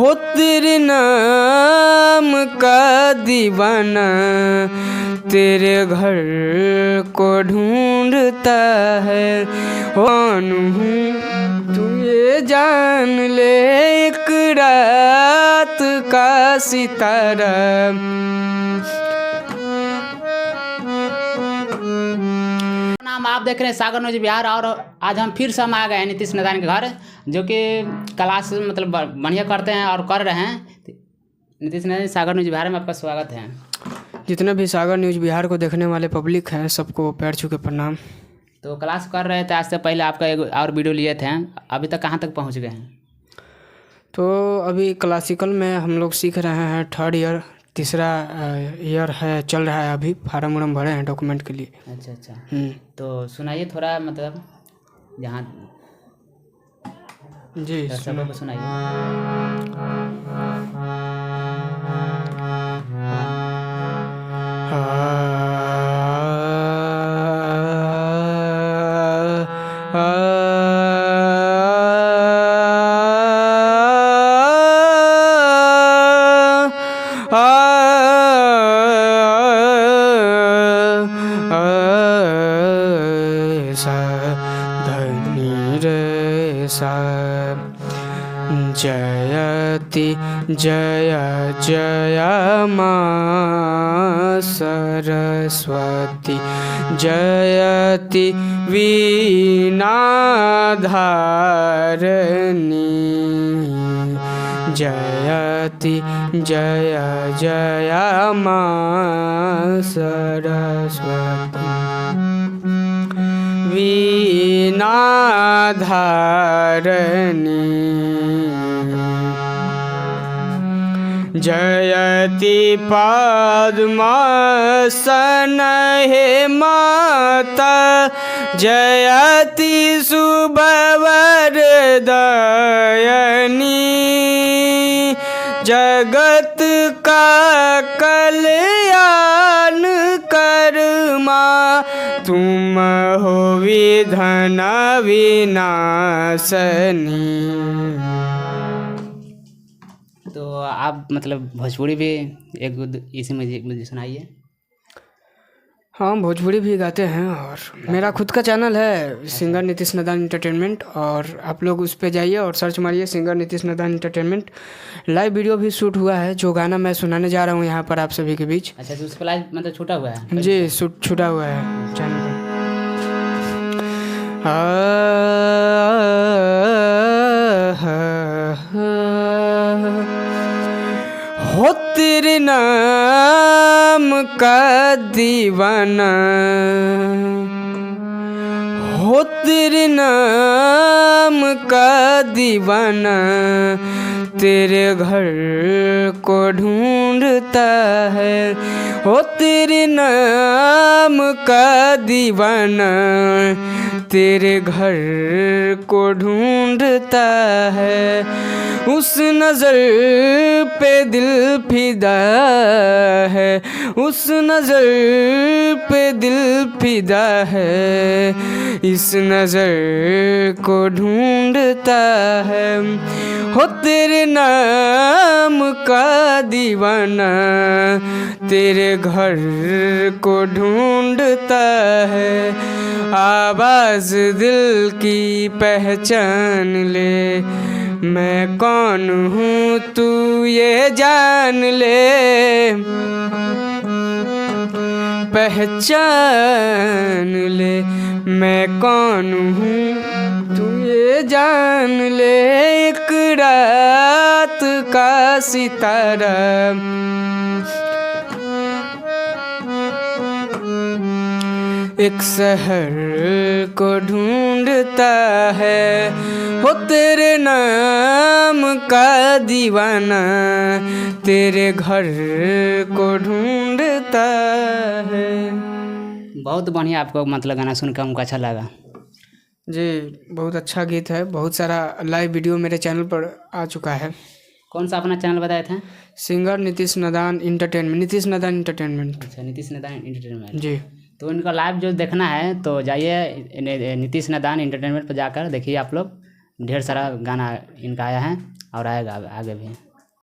हो तेरे नाम का दीवाना तेरे घर को ढूंढता है। कौन हूँ तू ये जान ले, एक रात का सितारा। नाम आप देख रहे हैं सागर न्यूज बिहार, और आज हम फिर से हम आ गए हैं नीतीश नदान के घर, जो कि क्लास मतलब बढ़िया करते हैं और कर रहे हैं। नीतीश नदान सागर न्यूज बिहार में आपका स्वागत है। जितने भी सागर न्यूज बिहार को देखने वाले पब्लिक हैं सबको पैर छू के प्रणाम। तो क्लास कर रहे थे, आज से पहले आपका एक और वीडियो लिए थे, अभी तक कहाँ तक पहुँच गए हैं? तो अभी क्लासिकल में हम लोग सीख रहे हैं, 3rd ईयर, तीसरा ईयर है, चल रहा है। अभी फार्म वार्म भरे हैं डॉक्यूमेंट के लिए। अच्छा। तो सुनाइए थोड़ा, मतलब जहाँ जी सबको को सुनाइए। धनी रे सा जयति जय जय माँ सरस्वती, जयति वीणा धारणी, जयति जय जय माँ सरस्वती वीणा धारणी। जयति पद्मासन हे माता, जयति सुभवरदयनी, जगत का कल्याण कर माँ, तुम हो विधन विनाशनी। तो आप मतलब भोजपुरी भी एक इसी में मुझे सुनाइए। हाँ, भोजपुरी भी गाते हैं, और मेरा खुद का चैनल है सिंगर नीतीश नदान इंटरटेनमेंट, और आप लोग उस पे जाइए और सर्च मारिए सिंगर नीतीश नदान इंटरटेनमेंट। लाइव वीडियो भी शूट हुआ है, जो गाना मैं सुनाने जा रहा हूँ यहाँ पर आप सभी के बीच। अच्छा, तो उस पर लाइव मतलब छूटा हुआ है? जी, छूटा हुआ है चैनल पर। हो तेरे नाम का दीवाना, हो तेरे नाम का दीवाना तेरे घर को ढूंढता है। हो तेरे नाम का दीवाना तेरे घर को ढूंढता है। उस नज़र पे दिल फिदा है, उस नज़र पे दिल फिदा है, इस नज़र को ढूंढता है। हो तेरे नाम का दीवाना तेरे घर को ढूंढता है। आवाज़ दिल की पहचान ले, मैं कौन हूँ तू ये जान ले, पहचान ले, मैं कौन हूँ तू ये जान ले। एक रात का सितारा, एक शहर को ढूंढता है। हो तेरे नाम का दीवाना तेरे घर को ढूंढता है। बहुत बढ़िया, आपको मतलब गाना सुनकर हमको अच्छा लगा। जी, बहुत अच्छा गीत है। बहुत सारा लाइव वीडियो मेरे चैनल पर आ चुका है। कौन सा अपना चैनल बताए थे? सिंगर नीतीश नदान इंटरटेनमेंट, नीतीश नदान इंटरटेनमेंट। अच्छा, नीतीश नदान इंटरटेनमेंट जी। तो इनका लाइव जो देखना है तो जाइए नीतीश नदान इंटरटेनमेंट पर जाकर देखिए। आप लोग ढेर सारा गाना इनका आया है और आएगा आगे भी।